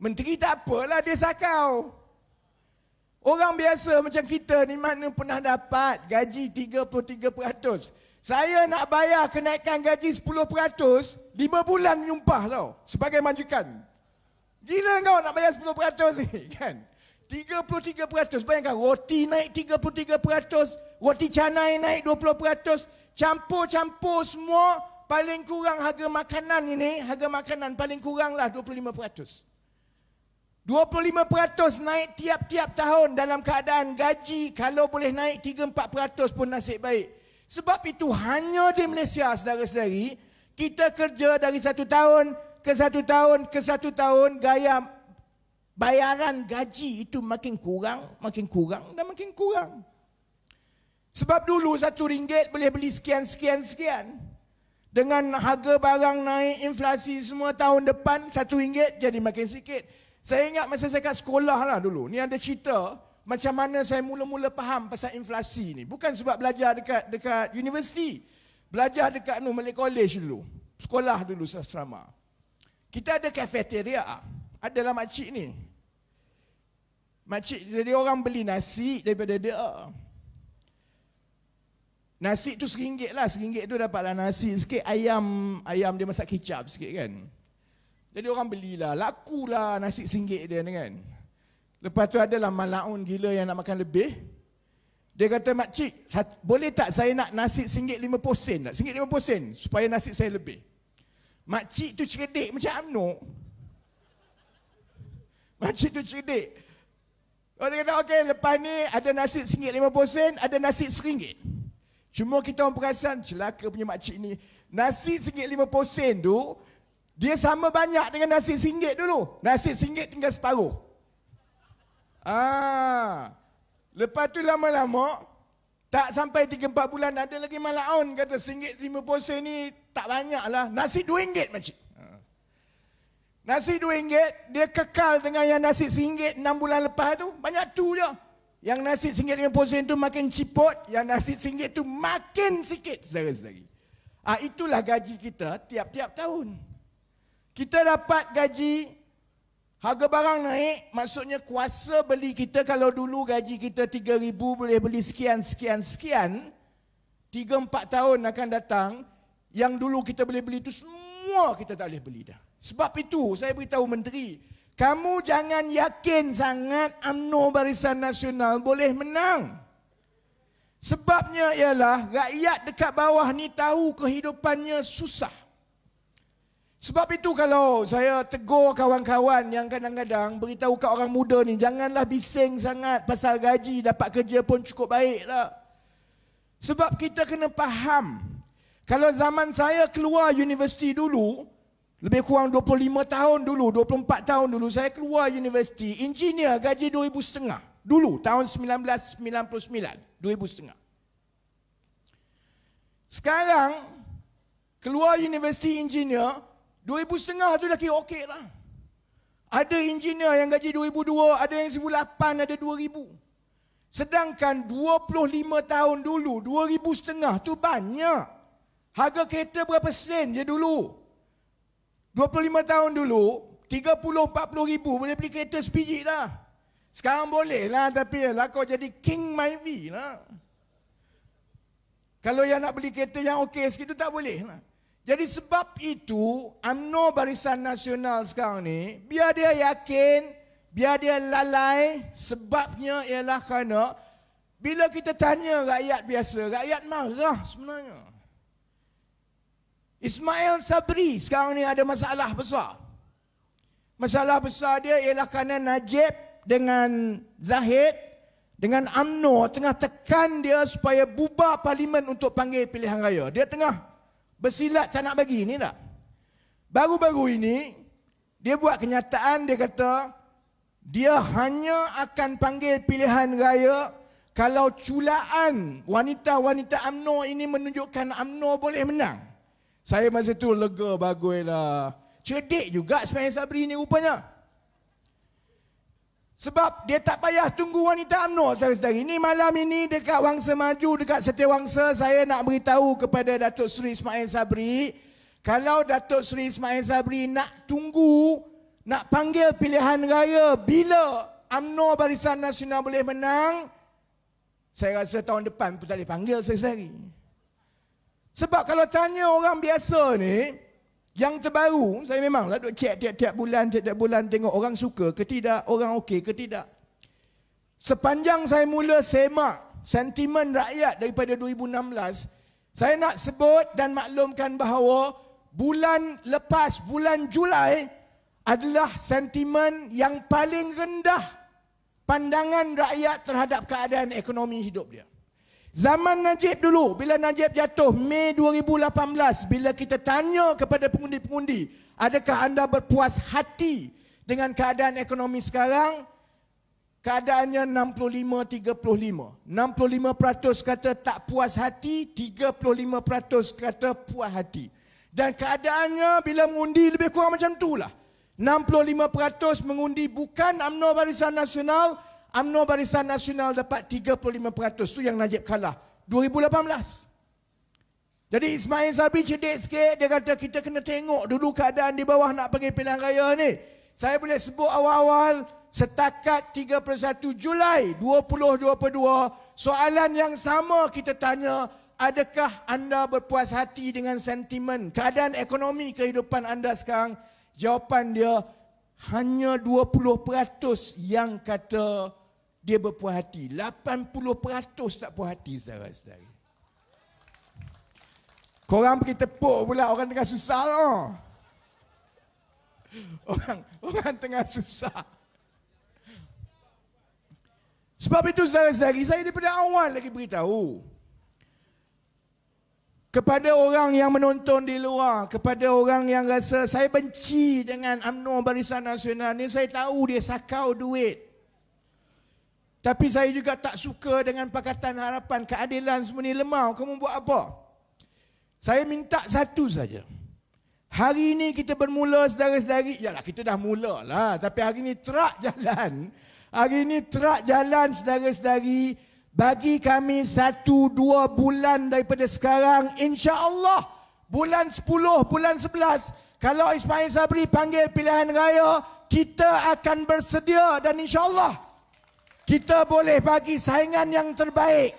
Menteri tak apalah, dia sakau. Orang biasa macam kita ni mana pernah dapat gaji 33%. Saya nak bayar kenaikan gaji 10%, 5 bulan menyumpah tau, sebagai majikan. Gila kau nak bayar 10% ni kan? 33%, bayangkan roti naik 33%, roti canai naik 20%, campur-campur semua, paling kurang harga makanan ini, harga makanan paling kuranglah 25%. 25% naik tiap-tiap tahun dalam keadaan gaji kalau boleh naik 3-4% pun nasib baik. Sebab itu hanya di Malaysia, saudara-saudari, kita kerja dari 1 tahun ke 1 tahun ke 1 tahun, gaya bayaran gaji itu makin kurang dan makin kurang. Sebab dulu RM1 boleh beli sekian. Dengan harga barang naik, inflasi semua, tahun depan RM1 jadi makin sikit. Saya ingat masa saya kat sekolah lah dulu, ni ada cerita macam mana saya mula-mula faham pasal inflasi ni. Bukan sebab belajar dekat universiti, belajar dekat Malay College dulu, sekolah dulu asrama. Kita ada kafeteria, adalah makcik ni. Makcik, jadi orang beli nasi daripada dia. Nasi tu RM1 lah, RM1 tu dapatlah nasi sikit, ayam dia masak kicap sikit kan. Jadi orang belilah, lakulah nasi RM1 dia kan. Lepas tu adalah malaun gila yang nak makan lebih. Dia kata, makcik, boleh tak saya nak nasi RM1.50 tak? RM1.50 supaya nasi saya lebih. Makcik tu cerdik macam UMNO. Makcik tu cerdik. Dia kata, okey, lepas ni ada nasi RM1.50, ada nasi RM1. Cuma kita orang perasan, celaka punya makcik ni, nasi RM1.50 tu, dia sama banyak dengan nasi RM1 dulu. Nasi RM1 tinggal separuh. Lepas tu lama-lama, tak sampai 3-4 bulan, ada lagi malaun kata RM1.50 ni tak banyak lah. Nasi RM2 makcik. Nasi RM2, dia kekal dengan yang nasi RM1 6 bulan lepas tu, banyak tu je. Yang nasi RM1.50 tu makin ciput, yang nasi RM1 tu makin sikit, saudara-saudari. Itulah gaji kita tiap-tiap tahun. Kita dapat gaji, harga barang naik, maksudnya kuasa beli kita, kalau dulu gaji kita RM3,000 boleh beli sekian, 3-4 tahun akan datang, yang dulu kita boleh beli itu semua kita tak boleh beli dah. Sebab itu saya beritahu menteri, kamu jangan yakin sangat UMNO Barisan Nasional boleh menang. Sebabnya ialah rakyat dekat bawah ni tahu kehidupannya susah. Sebab itu kalau saya tegur kawan-kawan yang kadang-kadang beritahu kat orang muda ni, janganlah bising sangat pasal gaji, dapat kerja pun cukup baik lah. Sebab kita kena faham, kalau zaman saya keluar universiti dulu, lebih kurang 25 tahun dulu, 24 tahun dulu, saya keluar universiti, engineer gaji RM2,500. Dulu, tahun 1999, RM2,500. Sekarang, keluar universiti engineer, RM2,500 tu dah kira okey lah. Ada engineer yang gaji RM2,200, ada yang RM1,800, ada RM2,000. Sedangkan 25 tahun dulu, RM2,500 tu banyak. Harga kereta berapa sen je dulu? 25 tahun dulu, 30-40 ribu boleh beli kereta sebiji dah. Sekarang boleh lah, tapi lah kau jadi King Myvi lah. Kalau yang nak beli kereta yang okey sikit tu tak boleh lah. Jadi sebab itu, UMNO Barisan Nasional sekarang ni, biar dia yakin, biar dia lalai, sebabnya ialah kerana bila kita tanya rakyat biasa, rakyat marah sebenarnya. Ismail Sabri sekarang ni ada masalah besar. Masalah besar dia ialah kerana Najib dengan Zahid, dengan UMNO tengah tekan dia supaya bubar parlimen untuk panggil pilihan raya. Dia tengah bersilat tak nak bagi ni tak. Baru-baru ini, dia buat kenyataan, dia kata, dia hanya akan panggil pilihan raya kalau culaan wanita-wanita UMNO ini menunjukkan UMNO boleh menang. Saya masa tu lega, baguslah. Cerdik juga Ismail Sabri ni rupanya. Sebab dia tak payah tunggu wanita UMNO, saudara-saudari. Ini malam ini dekat Wangsa Maju, dekat Setiawangsa, saya nak beritahu kepada Datuk Seri Ismail Sabri, kalau Datuk Seri Ismail Sabri nak tunggu nak panggil pilihan raya bila UMNO Barisan Nasional boleh menang, saya rasa tahun depan pun tak boleh panggil sekali. Sebab kalau tanya orang biasa ni, yang terbaru, saya memanglah duk cek tiap-tiap bulan tengok orang suka ke tidak, orang okey ke tidak. Sepanjang saya mula semak sentimen rakyat daripada 2016, saya nak sebut dan maklumkan bahawa bulan lepas, bulan Julai adalah sentimen yang paling rendah pandangan rakyat terhadap keadaan ekonomi hidup dia. Zaman Najib dulu, bila Najib jatuh Mei 2018, bila kita tanya kepada pengundi-pengundi, adakah anda berpuas hati dengan keadaan ekonomi sekarang? Keadaannya 65-35. 65% kata tak puas hati, 35% kata puas hati. Dan keadaannya bila mengundi lebih kurang macam itulah. 65% mengundi bukan UMNO Barisan Nasional, UMNO Barisan Nasional dapat 35%. Itu yang Najib kalah 2018. Jadi Ismail Sabri cerdik sikit. Dia kata kita kena tengok dulu keadaan di bawah nak pergi pilihan raya ni. Saya boleh sebut awal-awal, setakat 31 Julai 2022, soalan yang sama kita tanya, adakah anda berpuas hati dengan sentimen keadaan ekonomi kehidupan anda sekarang? Jawapan dia hanya 20% yang kata dia berpuas hati. 80% tak puas hati, saudara-saudari. Korang pergi tepuk pula orang tengah susah lah. Orang tengah susah. Sebab itu saudara-saudari, saya daripada awal lagi beritahu kepada orang yang menonton di luar, kepada orang yang rasa saya benci dengan UMNO Barisan Nasional ni, saya tahu dia sakau duit. Tapi saya juga tak suka dengan Pakatan Harapan, keadilan semua ni lemah. Kamu buat apa? Saya minta satu saja. Hari ini kita bermula, saudara-saudari. Yalah, kita dah mula lah. Tapi hari ini terak jalan. Hari ini terak jalan, saudara-saudari. Bagi kami 1-2 bulan daripada sekarang, insya-Allah bulan 10, bulan 11, kalau Ismail Sabri panggil pilihan raya, kita akan bersedia dan insya-Allah kita boleh bagi saingan yang terbaik.